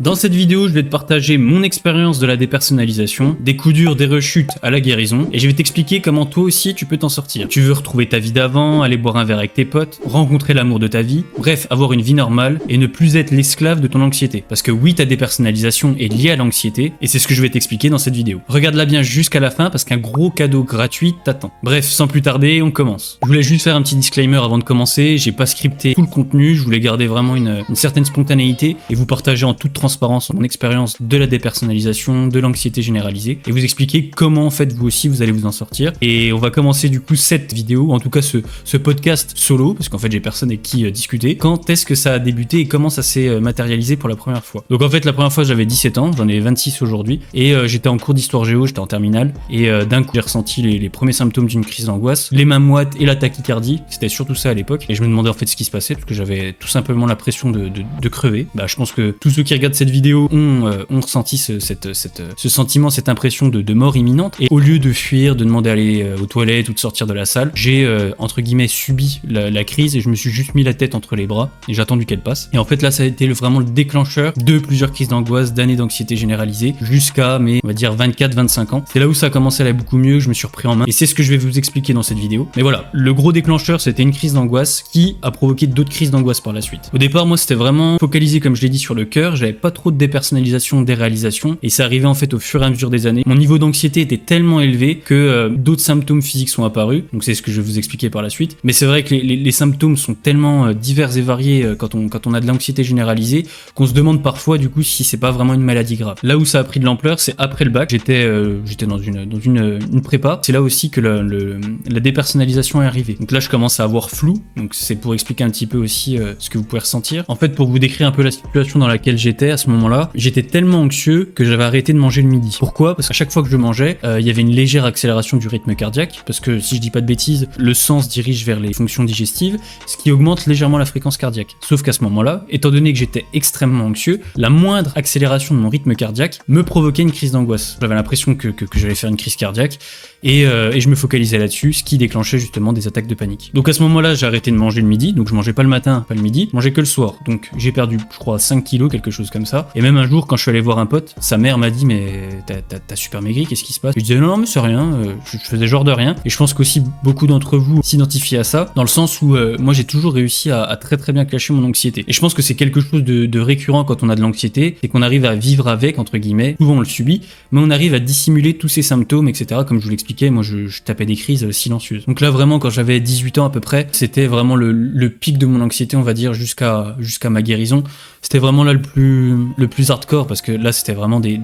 Dans cette vidéo, je vais te partager mon expérience de la dépersonnalisation, des coups durs, des rechutes à la guérison, et je vais t'expliquer comment toi aussi tu peux t'en sortir. Tu veux retrouver ta vie d'avant, aller boire un verre avec tes potes, rencontrer l'amour de ta vie, bref, avoir une vie normale et ne plus être l'esclave de ton anxiété. Parce que oui, ta dépersonnalisation est liée à l'anxiété, et c'est ce que je vais t'expliquer dans cette vidéo. Regarde-la bien jusqu'à la fin parce qu'un gros cadeau gratuit t'attend. Bref, sans plus tarder, on commence. Je voulais juste faire un petit disclaimer avant de commencer, j'ai pas scripté tout le contenu, je voulais garder vraiment une certaine spontanéité et vous partager en toute transparence mon expérience de la dépersonnalisation, de l'anxiété généralisée et vous expliquer comment en fait vous aussi vous allez vous en sortir. Et on va commencer du coup cette vidéo, en tout cas ce podcast solo, parce qu'en fait j'ai personne avec qui discuter. Quand est-ce que ça a débuté et comment ça s'est matérialisé pour la première fois? Donc en fait la première fois j'avais 17 ans, j'en ai 26 aujourd'hui et j'étais en cours d'histoire géo, j'étais en terminale et d'un coup j'ai ressenti les premiers symptômes d'une crise d'angoisse, les mains moites et la tachycardie, c'était surtout ça à l'époque et je me demandais en fait ce qui se passait parce que j'avais tout simplement la pression de crever. Je pense que tous ceux qui regardent cette vidéo ont ressenti ce sentiment, cette impression de mort imminente. Et au lieu de fuir, de demander d'aller aux toilettes ou de sortir de la salle, j'ai entre guillemets subi la crise et je me suis juste mis la tête entre les bras et j'ai attendu qu'elle passe. Et en fait là ça a été vraiment le déclencheur de plusieurs crises d'angoisse, d'années d'anxiété généralisée jusqu'à mes on va dire 24-25 ans. C'est là où ça a commencé à aller beaucoup mieux, je me suis repris en main et c'est ce que je vais vous expliquer dans cette vidéo. Mais voilà, le gros déclencheur c'était une crise d'angoisse qui a provoqué d'autres crises d'angoisse par la suite. Au départ moi c'était vraiment focalisé comme je l'ai dit sur le cœur, j'avais pas trop de dépersonnalisation, déréalisation et ça arrivait en fait au fur et à mesure des années. Mon niveau d'anxiété était tellement élevé que d'autres symptômes physiques sont apparus, donc c'est ce que je vais vous expliquer par la suite. Mais c'est vrai que les symptômes sont tellement divers et variés quand on a de l'anxiété généralisée qu'on se demande parfois du coup si c'est pas vraiment une maladie grave. Là où ça a pris de l'ampleur, c'est après le bac. J'étais dans une prépa. C'est là aussi que la dépersonnalisation est arrivée. Donc là je commence à avoir flou, donc c'est pour expliquer un petit peu aussi ce que vous pouvez ressentir. En fait pour vous décrire un peu la situation dans laquelle j'étais à ce moment-là, j'étais tellement anxieux que j'avais arrêté de manger le midi. Pourquoi? Parce qu'à chaque fois que je mangeais, il y avait une légère accélération du rythme cardiaque, parce que si je dis pas de bêtises, le sang se dirige vers les fonctions digestives, ce qui augmente légèrement la fréquence cardiaque. Sauf qu'à ce moment-là, étant donné que j'étais extrêmement anxieux, la moindre accélération de mon rythme cardiaque me provoquait une crise d'angoisse. J'avais l'impression que j'allais faire une crise cardiaque et je me focalisais là-dessus, ce qui déclenchait justement des attaques de panique. Donc à ce moment-là, j'ai arrêté de manger le midi, donc je mangeais pas le matin, pas le midi, je mangeais que le soir. Donc j'ai perdu, je crois, 5 kilos, quelque chose comme ça. Et même un jour, quand je suis allé voir un pote, sa mère m'a dit mais t'as super maigri, qu'est-ce qui se passe? Je disais non mais c'est rien, je faisais genre de rien. Et je pense qu'aussi beaucoup d'entre vous s'identifient à ça, dans le sens où moi j'ai toujours réussi à très très bien cacher mon anxiété. Et je pense que c'est quelque chose de récurrent quand on a de l'anxiété, c'est qu'on arrive à vivre avec, entre guillemets, souvent on le subit, mais on arrive à dissimuler tous ces symptômes, etc. Comme je vous l'expliquais, moi je tapais des crises silencieuses. Donc là vraiment quand j'avais 18 ans à peu près, c'était vraiment le pic de mon anxiété, on va dire, jusqu'à ma guérison. C'était vraiment là le plus hardcore parce que là c'était vraiment des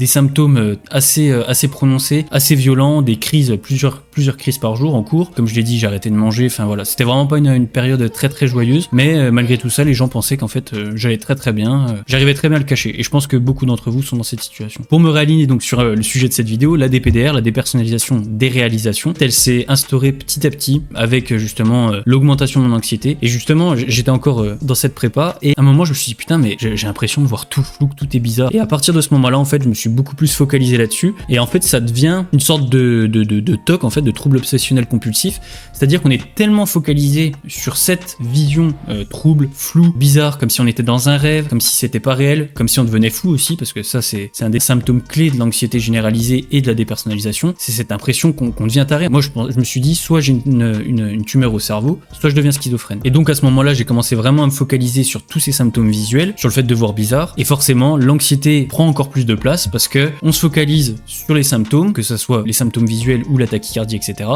symptômes assez prononcés, assez violents, des crises, plusieurs crises par jour en cours. Comme je l'ai dit, j'ai arrêté de manger, enfin voilà, c'était vraiment pas une période très très joyeuse, mais malgré tout ça, les gens pensaient qu'en fait j'allais très très bien, j'arrivais très bien à le cacher et je pense que beaucoup d'entre vous sont dans cette situation. Pour me réaligner donc sur le sujet de cette vidéo, la DPDR, la dépersonnalisation, déréalisation, elle s'est instaurée petit à petit avec justement l'augmentation de mon anxiété et justement j'étais encore dans cette prépa et à un moment je me suis dit putain mais j'ai l'impression de voir tout flou, que tout est bizarre et à partir de ce moment-là en fait je me suis beaucoup plus focalisé là-dessus et en fait ça devient une sorte de TOC en fait, de trouble obsessionnel compulsif, c'est-à-dire qu'on est tellement focalisé sur cette vision trouble, floue, bizarre, comme si on était dans un rêve, comme si c'était pas réel, comme si on devenait fou aussi, parce que ça c'est un des symptômes clés de l'anxiété généralisée et de la dépersonnalisation, c'est cette impression qu'on devient taré. Moi je me suis dit soit j'ai une tumeur au cerveau, soit je deviens schizophrène. Et donc à ce moment-là j'ai commencé vraiment à me focaliser sur tous ces symptômes visuels, sur le fait de voir bizarre, et forcément l'anxiété prend encore plus de place parce que on se focalise sur les symptômes, que ce soit les symptômes visuels ou la tachycardie, etc.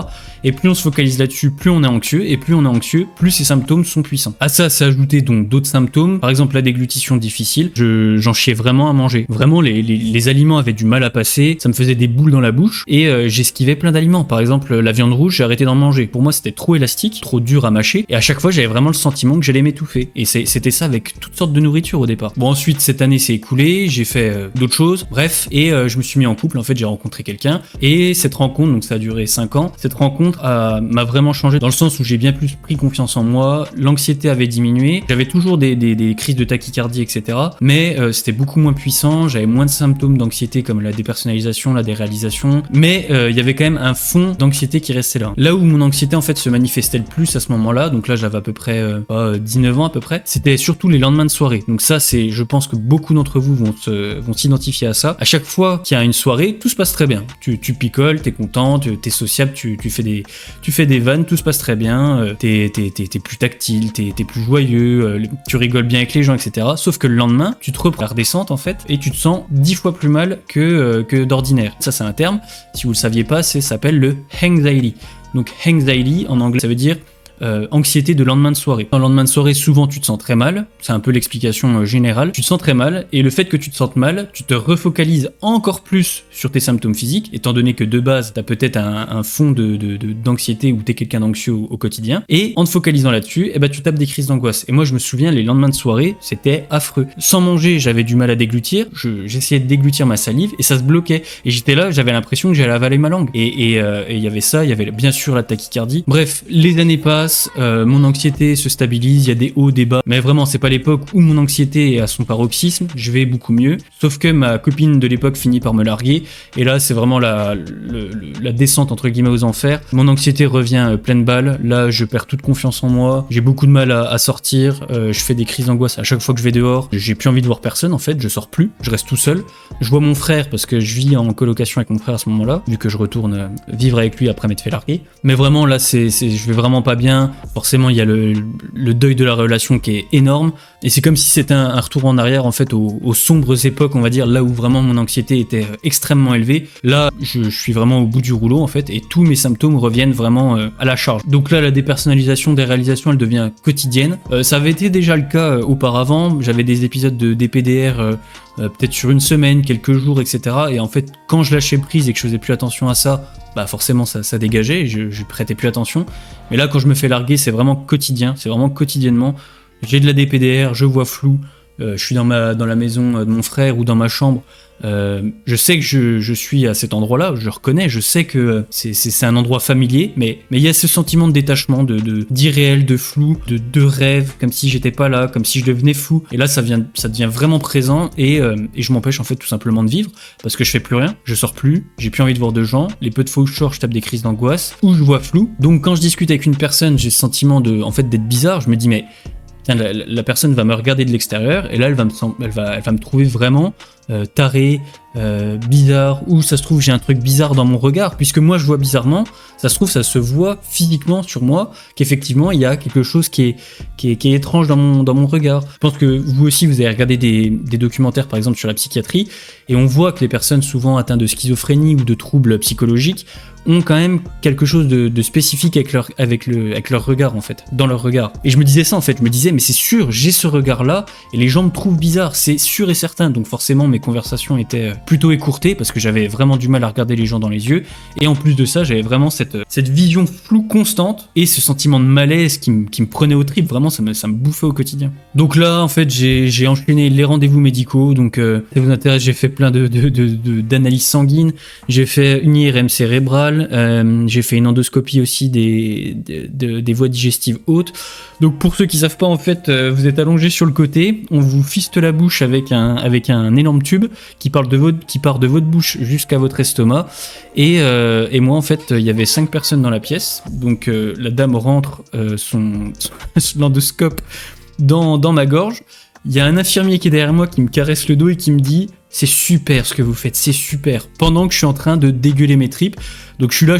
Et plus on se focalise là-dessus, plus on est anxieux, et plus on est anxieux, plus ces symptômes sont puissants. À ça s'est ajouté donc d'autres symptômes, par exemple la déglutition difficile, j'en chiais vraiment à manger. Vraiment les aliments avaient du mal à passer, ça me faisait des boules dans la bouche, et j'esquivais plein d'aliments. Par exemple la viande rouge, j'ai arrêté d'en manger. Pour moi c'était trop élastique, trop dur à mâcher, et à chaque fois j'avais vraiment le sentiment que j'allais m'étouffer. Et c'était ça avec toutes sortes de nourriture au départ. Bon ensuite cette année s'est écoulée, j'ai fait d'autres choses, bref, et je me suis mis en couple, en fait j'ai rencontré quelqu'un, et cette rencontre, donc ça a duré 5 ans, cette rencontre m'a vraiment changé dans le sens où j'ai bien plus pris confiance en moi, l'anxiété avait diminué, j'avais toujours des crises de tachycardie, etc. Mais c'était beaucoup moins puissant, j'avais moins de symptômes d'anxiété comme la dépersonnalisation, la déréalisation, mais il y avait quand même un fond d'anxiété qui restait là. Là où mon anxiété en fait se manifestait le plus à ce moment-là, donc là j'avais à peu près 19 ans à peu près, c'était surtout les lendemains de soirée. Donc ça c'est, je pense, pense que beaucoup d'entre vous vont s'identifier à ça. À chaque fois qu'il y a une soirée, tout se passe très bien. Tu picoles, t'es content, t'es sociable, tu fais des vannes, tout se passe très bien, t'es plus tactile, t'es plus joyeux, tu rigoles bien avec les gens, etc. Sauf que le lendemain, tu te reprends la redescente en fait, et tu te sens 10 fois plus mal que d'ordinaire. Ça c'est un terme, si vous le saviez pas, ça s'appelle le anxiety. Donc anxiety en anglais, ça veut dire anxiété de lendemain de soirée. Dans le lendemain de soirée, souvent tu te sens très mal, c'est un peu l'explication générale, tu te sens très mal, et le fait que tu te sentes mal, tu te refocalises encore plus sur tes symptômes physiques, étant donné que de base, tu as peut-être un fond d'anxiété ou tu es quelqu'un d'anxieux au quotidien, et en te focalisant là-dessus, eh ben, tu tapes des crises d'angoisse. Et moi je me souviens, les lendemains de soirée, c'était affreux. Sans manger, j'avais du mal à déglutir, j'essayais de déglutir ma salive, et ça se bloquait. Et j'étais là, j'avais l'impression que j'allais avaler ma langue. Et il y avait ça, il y avait bien sûr la tachycardie. Bref, les années passent, mon anxiété se stabilise, il y a des hauts, des bas, mais vraiment c'est pas l'époque où mon anxiété est à son paroxysme, je vais beaucoup mieux, sauf que ma copine de l'époque finit par me larguer, et là c'est vraiment la descente entre guillemets aux enfers. Mon anxiété revient pleine balle, là je perds toute confiance en moi, j'ai beaucoup de mal à sortir, je fais des crises d'angoisse à chaque fois que je vais dehors, j'ai plus envie de voir personne en fait, je sors plus, je reste tout seul, je vois mon frère parce que je vis en colocation avec mon frère à ce moment-là, vu que je retourne vivre avec lui après m'être fait larguer, mais vraiment là je vais vraiment pas bien. Forcément, il y a le deuil de la relation qui est énorme, et c'est comme si c'était un retour en arrière en fait aux sombres époques, on va dire, là où vraiment mon anxiété était extrêmement élevée. Là, je suis vraiment au bout du rouleau en fait, et tous mes symptômes reviennent vraiment à la charge. Donc là, la dépersonnalisation des réalisations, elle devient quotidienne. Ça avait été déjà le cas auparavant. J'avais des épisodes de DPDR peut-être sur une semaine, quelques jours, etc. Et en fait, quand je lâchais prise et que je faisais plus attention à ça, bah forcément ça dégageait, je prêtais plus attention. Mais là, quand je me fais larguer, c'est vraiment quotidien, c'est vraiment quotidiennement. J'ai de la DPDR, je vois flou, je suis dans la maison de mon frère ou dans ma chambre. Je sais que je suis à cet endroit-là, je reconnais, je sais que c'est un endroit familier, mais il y a ce sentiment de détachement, d'irréel, de flou, de rêve, comme si j'étais pas là, comme si je devenais fou. Et là, ça devient vraiment présent, et je m'empêche en fait tout simplement de vivre, parce que je fais plus rien, je sors plus, j'ai plus envie de voir de gens, les peu de fois où je sors, je tape des crises d'angoisse, ou je vois flou. Donc quand je discute avec une personne, j'ai ce sentiment d'être bizarre, je me dis mais tiens, la personne va me regarder de l'extérieur, et là elle va me trouver vraiment taré, bizarre, ou ça se trouve j'ai un truc bizarre dans mon regard, puisque moi je vois bizarrement, ça se trouve ça se voit physiquement sur moi, qu'effectivement il y a quelque chose qui est étrange dans mon regard. Je pense que vous aussi vous avez regardé des documentaires par exemple sur la psychiatrie, et on voit que les personnes souvent atteintes de schizophrénie ou de troubles psychologiques ont quand même quelque chose de spécifique avec leur regard en fait, dans leur regard. Et je me disais ça en fait, je me disais mais c'est sûr, j'ai ce regard là, et les gens me trouvent bizarre, c'est sûr et certain. Donc forcément mes conversations étaient plutôt écourtées, parce que j'avais vraiment du mal à regarder les gens dans les yeux, et en plus de ça j'avais vraiment cette vision floue constante, et ce sentiment de malaise qui me prenait aux tripes, vraiment ça me bouffait au quotidien. Donc là en fait j'ai enchaîné les rendez-vous médicaux, donc ça vous intéresse, j'ai fait plein d'analyses sanguines, j'ai fait une IRM cérébrale, j'ai fait une endoscopie aussi des voies digestives hautes. Donc pour ceux qui savent pas en fait, vous êtes allongé sur le côté, on vous fiste la bouche avec un énorme tube qui part de votre bouche jusqu'à votre estomac, et moi en fait il y avait 5 personnes dans la pièce, donc la dame rentre son l'endoscope dans ma gorge. Il y a un infirmier qui est derrière moi qui me caresse le dos et qui me dit « C'est super ce que vous faites, c'est super », pendant que je suis en train de dégueuler mes tripes. Donc je suis là,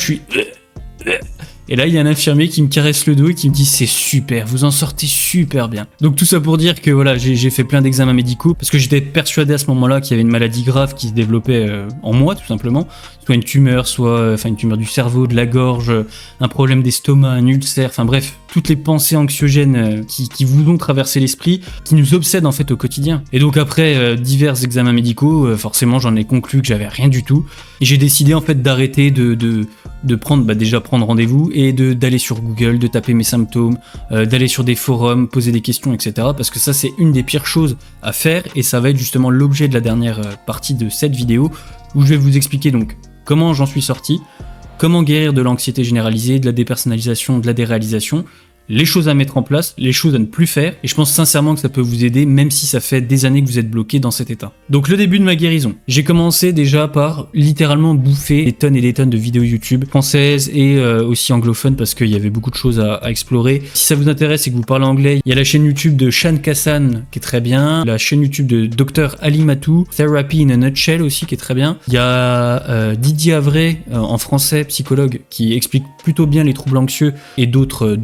et là il y a un infirmier qui me caresse le dos et qui me dit « C'est super, vous en sortez super bien ». Donc tout ça pour dire que voilà, j'ai fait plein d'examens médicaux, parce que j'étais persuadé à ce moment-là qu'il y avait une maladie grave qui se développait en moi tout simplement, soit une tumeur, une tumeur du cerveau, de la gorge, un problème d'estomac, un ulcère, enfin bref, toutes les pensées anxiogènes qui vous ont traversé l'esprit, qui nous obsèdent en fait au quotidien. Et donc après divers examens médicaux, forcément j'en ai conclu que j'avais rien du tout, et j'ai décidé en fait d'arrêter de prendre, déjà prendre rendez-vous, et d'aller sur Google, de taper mes symptômes, d'aller sur des forums, poser des questions, etc. Parce que ça c'est une des pires choses à faire, et ça va être justement l'objet de la dernière partie de cette vidéo, où je vais vous expliquer donc comment j'en suis sorti, comment guérir de l'anxiété généralisée, de la dépersonnalisation, de la déréalisation, les choses à mettre en place, les choses à ne plus faire, et je pense sincèrement que ça peut vous aider, même si ça fait des années que vous êtes bloqué dans cet état. Donc le début de ma guérison. J'ai commencé déjà par littéralement bouffer des tonnes et des tonnes de vidéos YouTube françaises et aussi anglophones, parce qu'il y avait beaucoup de choses à explorer. Si ça vous intéresse et que vous parlez anglais, il y a la chaîne YouTube de Shan Kassan qui est très bien, la chaîne YouTube de Dr Ali Matou, Therapy in a Nutshell aussi qui est très bien. Il y a Didier Avray en français, psychologue, qui explique plutôt bien les troubles anxieux et d'autres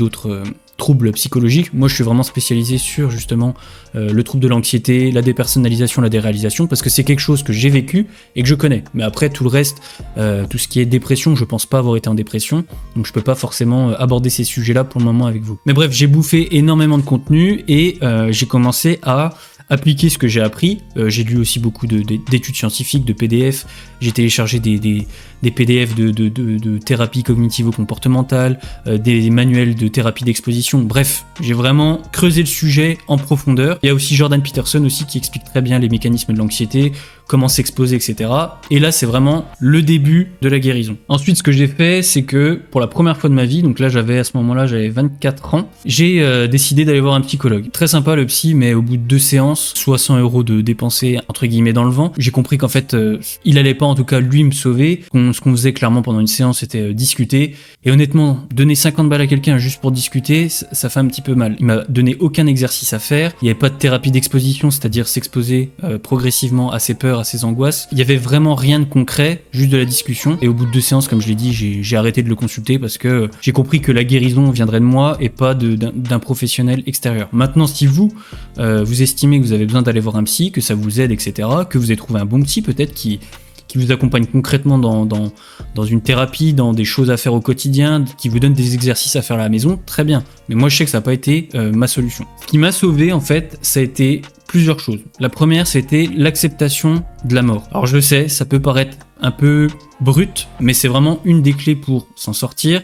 troubles psychologiques. Moi, je suis vraiment spécialisé sur justement le trouble de l'anxiété, la dépersonnalisation, la déréalisation, parce que c'est quelque chose que j'ai vécu et que je connais. Mais après, tout le reste, tout ce qui est dépression, je pense pas avoir été en dépression, donc je peux pas forcément aborder ces sujets-là pour le moment avec vous. Mais bref, j'ai bouffé énormément de contenu et j'ai commencé à appliquer ce que j'ai appris. J'ai lu aussi beaucoup d'études scientifiques, de PDF. J'ai téléchargé des PDF de thérapie cognitivo-comportementale, des manuels de thérapie d'exposition. Bref, j'ai vraiment creusé le sujet en profondeur. Il y a aussi Jordan Peterson aussi qui explique très bien les mécanismes de l'anxiété, comment s'exposer, etc. Et là, c'est vraiment le début de la guérison. Ensuite, ce que j'ai fait, c'est que pour la première fois de ma vie, donc là, à ce moment-là, j'avais 24 ans, j'ai décidé d'aller voir un psychologue. Très sympa le psy, mais au bout de 2 séances, soit 100 € de dépensés entre guillemets dans le vent, j'ai compris qu'en fait, il allait pas en tout cas lui me sauver. Ce qu'on faisait clairement pendant une séance, c'était discuter. Et honnêtement, donner 50 balles à quelqu'un juste pour discuter, ça fait un petit peu mal. Il m'a donné aucun exercice à faire. Il n'y avait pas de thérapie d'exposition, c'est-à-dire s'exposer progressivement à ses peurs, à ses angoisses. Il y avait vraiment rien de concret, juste de la discussion. Et au bout de 2 séances, comme je l'ai dit, j'ai arrêté de le consulter parce que j'ai compris que la guérison viendrait de moi et pas d'un professionnel extérieur. Maintenant, si vous estimez que vous avez besoin d'aller voir un psy, que ça vous aide, etc., que vous avez trouvé un bon psy peut-être qui vous accompagne concrètement dans une thérapie, dans des choses à faire au quotidien, qui vous donne des exercices à faire à la maison, très bien. Mais moi, je sais que ça n'a pas été ma solution. Ce qui m'a sauvé, en fait, ça a été plusieurs choses. La première, c'était l'acceptation de la mort. Alors, je sais, ça peut paraître un peu brut, mais c'est vraiment une des clés pour s'en sortir.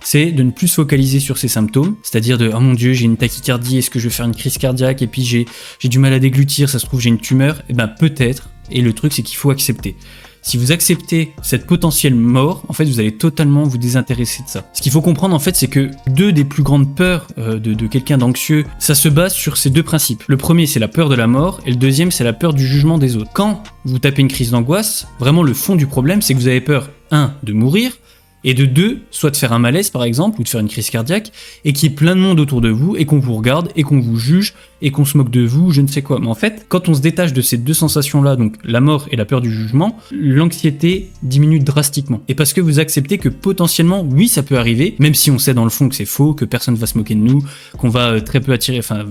C'est de ne plus se focaliser sur ces symptômes, c'est-à-dire de « Oh mon Dieu, j'ai une tachycardie, est-ce que je vais faire une crise cardiaque et puis j'ai du mal à déglutir, ça se trouve j'ai une tumeur ?» Eh ben peut-être, et le truc c'est qu'il faut accepter. Si vous acceptez cette potentielle mort, en fait, vous allez totalement vous désintéresser de ça. Ce qu'il faut comprendre, en fait, c'est que 2 des plus grandes peurs de quelqu'un d'anxieux, ça se base sur ces 2 principes. Le premier, c'est la peur de la mort, et le deuxième, c'est la peur du jugement des autres. Quand vous tapez une crise d'angoisse, vraiment le fond du problème, c'est que vous avez peur, 1, de mourir, et de 2, soit de faire un malaise par exemple, ou de faire une crise cardiaque, et qu'il y ait plein de monde autour de vous, et qu'on vous regarde, et qu'on vous juge, et qu'on se moque de vous, je ne sais quoi. Mais en fait, quand on se détache de ces 2 sensations-là, donc la mort et la peur du jugement, l'anxiété diminue drastiquement. Et parce que vous acceptez que potentiellement, oui, ça peut arriver, même si on sait dans le fond que c'est faux, que personne va se moquer de nous, qu'on va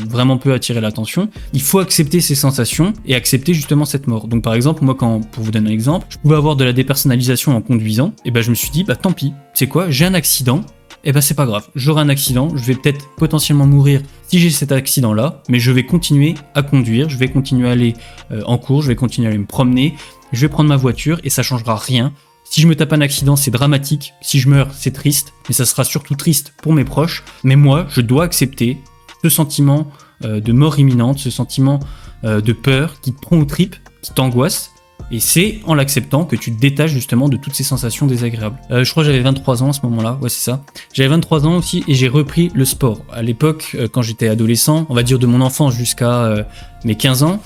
vraiment peu attirer l'attention, il faut accepter ces sensations, et accepter justement cette mort. Donc par exemple, moi pour vous donner un exemple, je pouvais avoir de la dépersonnalisation en conduisant, et ben je me suis dit, bah tant pis, c'est quoi, j'ai un accident, et ben c'est pas grave, j'aurai un accident, je vais peut-être potentiellement mourir si j'ai cet accident-là, mais je vais continuer à conduire, je vais continuer à aller en cours, je vais continuer à aller me promener, je vais prendre ma voiture et ça changera rien. Si je me tape un accident, c'est dramatique, si je meurs, c'est triste, mais ça sera surtout triste pour mes proches, mais moi, je dois accepter ce sentiment de mort imminente, ce sentiment de peur qui te prend aux tripes, qui t'angoisse. Et c'est en l'acceptant que tu te détaches justement de toutes ces sensations désagréables. Je crois que j'avais 23 ans à ce moment-là, ouais c'est ça. J'avais 23 ans aussi et j'ai repris le sport. À l'époque, quand j'étais adolescent, on va dire de mon enfance jusqu'à mes 15 ans,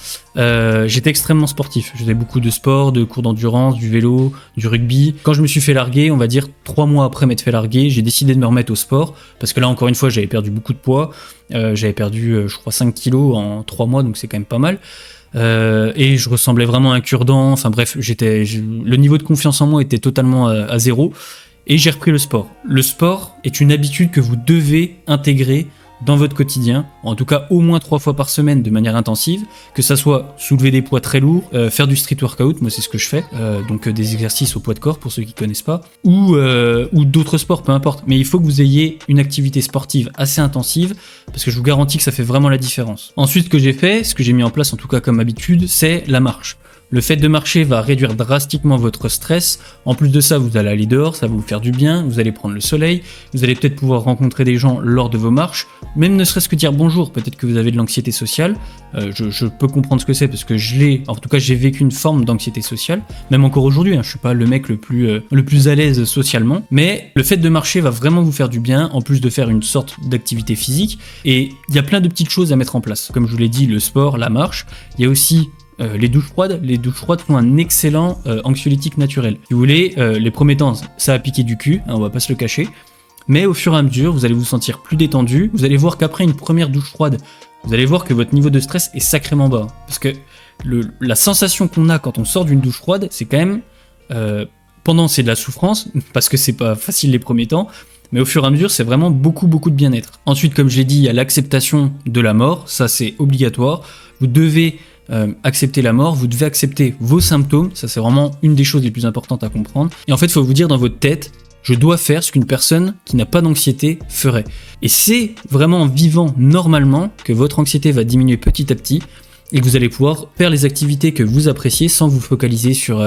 j'étais extrêmement sportif. Je faisais beaucoup de sport, de cours d'endurance, du vélo, du rugby. Quand je me suis fait larguer, on va dire 3 mois après m'être fait larguer, j'ai décidé de me remettre au sport. Parce que là, encore une fois, j'avais perdu beaucoup de poids. J'avais perdu, je crois, 5 kilos en 3 mois, donc c'est quand même pas mal. Et je ressemblais vraiment à un cure-dent, enfin bref, le niveau de confiance en moi était totalement à zéro, et j'ai repris le sport. Le sport est une habitude que vous devez intégrer dans votre quotidien, en tout cas au moins 3 fois par semaine de manière intensive, que ça soit soulever des poids très lourds, faire du street workout, moi c'est ce que je fais, donc des exercices au poids de corps pour ceux qui connaissent pas, ou d'autres sports, peu importe, mais il faut que vous ayez une activité sportive assez intensive, parce que je vous garantis que ça fait vraiment la différence. Ensuite, ce que j'ai fait, ce que j'ai mis en place en tout cas comme habitude, c'est la marche. Le fait de marcher va réduire drastiquement votre stress. En plus de ça, vous allez aller dehors, ça va vous faire du bien, vous allez prendre le soleil, vous allez peut-être pouvoir rencontrer des gens lors de vos marches, même ne serait-ce que dire bonjour, peut-être que vous avez de l'anxiété sociale. Je peux comprendre ce que c'est parce que en tout cas j'ai vécu une forme d'anxiété sociale, même encore aujourd'hui, je suis pas le mec le plus à l'aise socialement, mais le fait de marcher va vraiment vous faire du bien, en plus de faire une sorte d'activité physique, et il y a plein de petites choses à mettre en place. Comme je vous l'ai dit, le sport, la marche, il y a aussi les douches froides. Les douches froides sont un excellent anxiolytique naturel. Si vous voulez, les premiers temps, ça a piqué du cul, on va pas se le cacher, mais au fur et à mesure, vous allez vous sentir plus détendu, vous allez voir qu'après une première douche froide, vous allez voir que votre niveau de stress est sacrément bas. Parce que la sensation qu'on a quand on sort d'une douche froide, c'est quand même... pendant, c'est de la souffrance, parce que c'est pas facile les premiers temps, mais au fur et à mesure, c'est vraiment beaucoup de bien-être. Ensuite, comme je l'ai dit, il y a l'acceptation de la mort, ça c'est obligatoire. Vous devez accepter la mort, vous devez accepter vos symptômes, ça c'est vraiment une des choses les plus importantes à comprendre. Et en fait, il faut vous dire dans votre tête, je dois faire ce qu'une personne qui n'a pas d'anxiété ferait. Et c'est vraiment en vivant normalement que votre anxiété va diminuer petit à petit, et que vous allez pouvoir faire les activités que vous appréciez sans vous focaliser sur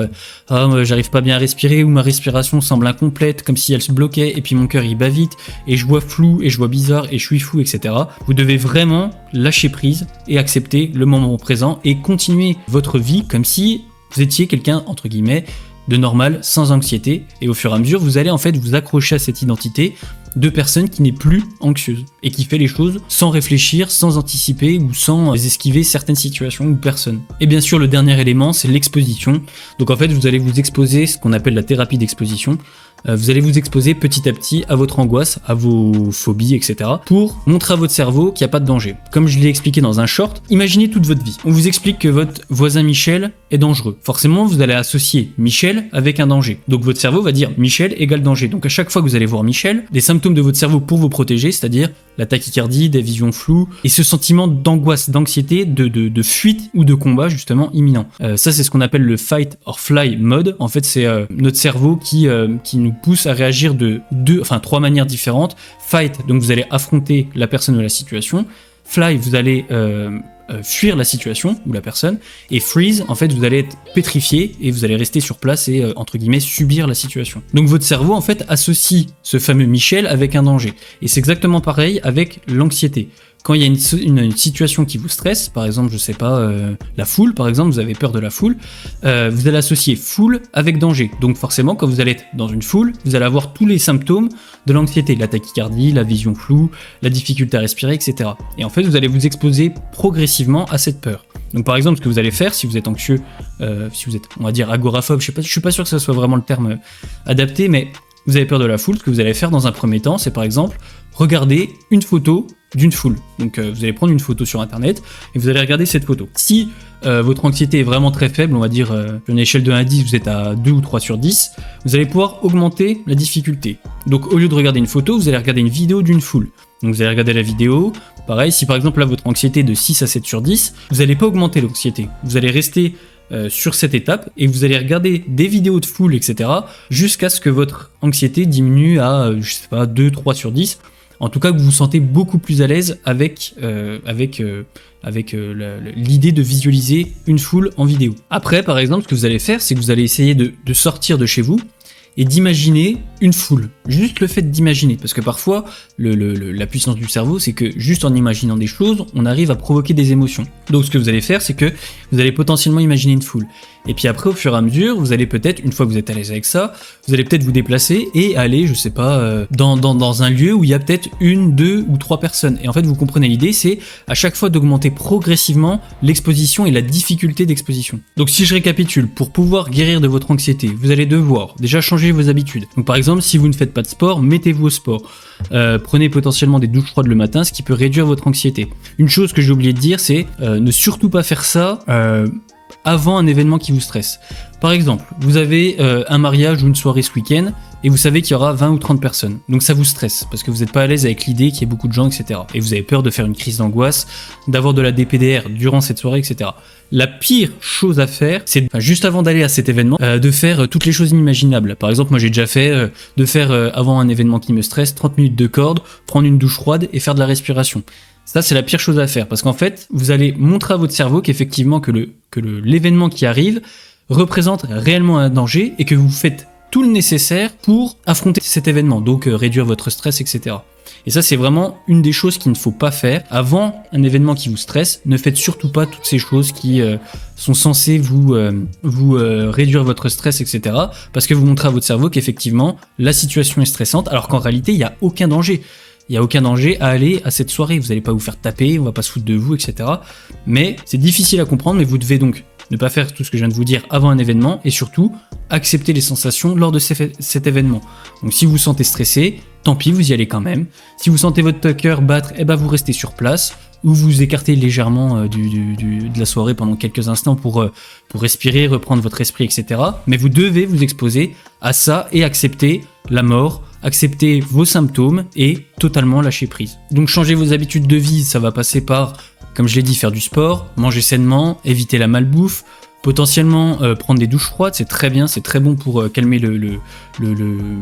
j'arrive pas bien à respirer, ou ma respiration semble incomplète, comme si elle se bloquait, et puis mon cœur il bat vite, et je vois flou, et je vois bizarre, et je suis fou, etc. Vous devez vraiment lâcher prise et accepter le moment présent et continuer votre vie comme si vous étiez quelqu'un, entre guillemets, de normal, sans anxiété, et au fur et à mesure, vous allez en fait vous accrocher à cette identité de personne qui n'est plus anxieuse et qui fait les choses sans réfléchir, sans anticiper ou sans esquiver certaines situations ou personnes. Et bien sûr, le dernier élément, c'est l'exposition. Donc en fait, vous allez vous exposer, ce qu'on appelle la thérapie d'exposition. Vous allez vous exposer petit à petit à votre angoisse, à vos phobies, etc. pour montrer à votre cerveau qu'il n'y a pas de danger. Comme je l'ai expliqué dans un short, imaginez toute votre vie. On vous explique que votre voisin Michel est dangereux. Forcément, vous allez associer Michel avec un danger. Donc votre cerveau va dire Michel égale danger. Donc à chaque fois que vous allez voir Michel, des symptômes de votre cerveau pour vous protéger, c'est-à-dire la tachycardie, des visions floues, et ce sentiment d'angoisse, d'anxiété, de fuite ou de combat justement imminent. Ça c'est ce qu'on appelle le fight or fly mode. En fait c'est notre cerveau qui nous pousse à réagir de trois manières différentes. Fight, donc vous allez affronter la personne ou la situation. Fly, vous allez fuir la situation ou la personne. Et freeze, en fait, vous allez être pétrifié et vous allez rester sur place et, entre guillemets, subir la situation. Donc votre cerveau, en fait, associe ce fameux Michel avec un danger. Et c'est exactement pareil avec l'anxiété. Quand il y a une situation qui vous stresse, par exemple, je sais pas, la foule, par exemple, vous avez peur de la foule, vous allez associer foule avec danger. Donc forcément, quand vous allez être dans une foule, vous allez avoir tous les symptômes de l'anxiété, la tachycardie, la vision floue, la difficulté à respirer, etc. Et en fait, vous allez vous exposer progressivement à cette peur. Donc par exemple, ce que vous allez faire, si vous êtes anxieux, si vous êtes, on va dire, agoraphobe, je suis pas sûr que ce soit vraiment le terme adapté, mais vous avez peur de la foule, ce que vous allez faire dans un premier temps, c'est par exemple, regarder une photo d'une foule. Donc vous allez prendre une photo sur internet et vous allez regarder cette photo. Si votre anxiété est vraiment très faible, on va dire sur une échelle de 1 à 10, vous êtes à 2 ou 3 sur 10, vous allez pouvoir augmenter la difficulté. Donc au lieu de regarder une photo, vous allez regarder une vidéo d'une foule. Donc vous allez regarder la vidéo, pareil, si par exemple là votre anxiété est de 6 à 7 sur 10, vous n'allez pas augmenter l'anxiété, vous allez rester sur cette étape et vous allez regarder des vidéos de foule, etc. jusqu'à ce que votre anxiété diminue à, je sais pas, 2, 3 sur 10. En tout cas, que vous vous sentez beaucoup plus à l'aise avec l'idée de visualiser une foule en vidéo. Après, par exemple, ce que vous allez faire, c'est que vous allez essayer de sortir de chez vous et d'imaginer une foule. Juste le fait d'imaginer, parce que parfois, la puissance du cerveau, c'est que juste en imaginant des choses, on arrive à provoquer des émotions. Donc ce que vous allez faire, c'est que vous allez potentiellement imaginer une foule. Et puis après, au fur et à mesure, vous allez peut-être, une fois que vous êtes à l'aise avec ça, vous allez peut-être vous déplacer et aller, je sais pas, dans un lieu où il y a peut-être 1, 2 ou 3 personnes. Et en fait, vous comprenez l'idée, c'est à chaque fois d'augmenter progressivement l'exposition et la difficulté d'exposition. Donc si je récapitule, pour pouvoir guérir de votre anxiété, vous allez devoir déjà changer vos habitudes. Donc par exemple, si vous ne faites pas de sport, mettez-vous au sport. Prenez potentiellement des douches froides le matin, ce qui peut réduire votre anxiété. Une chose que j'ai oublié de dire, c'est ne surtout pas faire ça avant un événement qui vous stresse. Par exemple, vous avez un mariage ou une soirée ce week-end, et vous savez qu'il y aura 20 ou 30 personnes. Donc ça vous stresse, parce que vous n'êtes pas à l'aise avec l'idée qu'il y ait beaucoup de gens, etc. Et vous avez peur de faire une crise d'angoisse, d'avoir de la DPDR durant cette soirée, etc. La pire chose à faire, c'est juste avant d'aller à cet événement, de faire toutes les choses inimaginables. Par exemple, moi j'ai déjà fait de faire avant un événement qui me stresse, 30 minutes de corde, prendre une douche froide et faire de la respiration. Ça, c'est la pire chose à faire, parce qu'en fait, vous allez montrer à votre cerveau qu'effectivement l'événement qui arrive représente réellement un danger et que vous faites tout le nécessaire pour affronter cet événement, donc réduire votre stress, etc. Et ça, c'est vraiment une des choses qu'il ne faut pas faire. Avant un événement qui vous stresse, ne faites surtout pas toutes ces choses qui sont censées vous réduire votre stress, etc. Parce que vous montrez à votre cerveau qu'effectivement, la situation est stressante, alors qu'en réalité, il n'y a aucun danger. Il n'y a aucun danger à aller à cette soirée. Vous n'allez pas vous faire taper, on va pas se foutre de vous, etc. Mais c'est difficile à comprendre, mais vous devez donc ne pas faire tout ce que je viens de vous dire avant un événement et surtout accepter les sensations lors de cet événement. Donc si vous vous sentez stressé, tant pis, vous y allez quand même. Si vous sentez votre cœur battre, eh ben vous restez sur place ou vous écartez légèrement de la soirée pendant quelques instants pour respirer, reprendre votre esprit, etc. Mais vous devez vous exposer à ça et accepter la mort, accepter vos symptômes et totalement lâcher prise. Donc changer vos habitudes de vie, ça va passer par, comme je l'ai dit, faire du sport, manger sainement, éviter la malbouffe, potentiellement prendre des douches froides, c'est très bien, c'est très bon pour calmer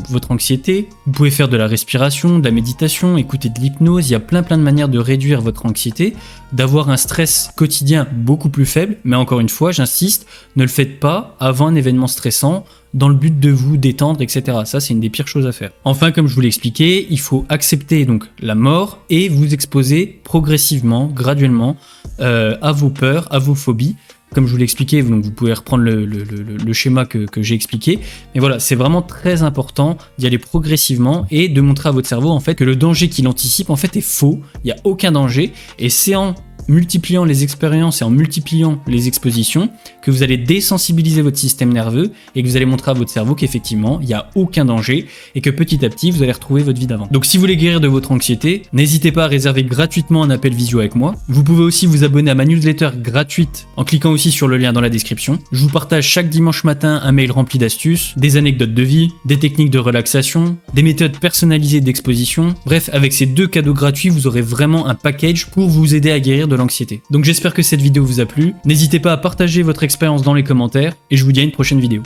votre anxiété. Vous pouvez faire de la respiration, de la méditation, écouter de l'hypnose, il y a plein de manières de réduire votre anxiété, d'avoir un stress quotidien beaucoup plus faible, mais encore une fois, j'insiste, ne le faites pas avant un événement stressant, dans le but de vous détendre, etc. Ça, c'est une des pires choses à faire. Enfin, comme je vous l'ai expliqué, il faut accepter donc la mort et vous exposer progressivement, graduellement, à vos peurs, à vos phobies. Comme je vous l'ai expliqué, donc vous pouvez reprendre le schéma que j'ai expliqué. Mais voilà, c'est vraiment très important d'y aller progressivement et de montrer à votre cerveau en fait que le danger qu'il anticipe en fait est faux. Il n'y a aucun danger et c'est en multipliant les expériences et en multipliant les expositions que vous allez désensibiliser votre système nerveux et que vous allez montrer à votre cerveau qu'effectivement il n'y a aucun danger et que petit à petit vous allez retrouver votre vie d'avant. Donc si vous voulez guérir de votre anxiété, n'hésitez pas à réserver gratuitement un appel visio avec moi. Vous pouvez aussi vous abonner à ma newsletter gratuite en cliquant aussi sur le lien dans la description. Je vous partage chaque dimanche matin un mail rempli d'astuces, des anecdotes de vie, des techniques de relaxation, des méthodes personnalisées d'exposition. Bref, avec ces 2 cadeaux gratuits, vous aurez vraiment un package pour vous aider à guérir de l'anxiété. Donc j'espère que cette vidéo vous a plu. N'hésitez pas à partager votre expérience dans les commentaires et je vous dis à une prochaine vidéo.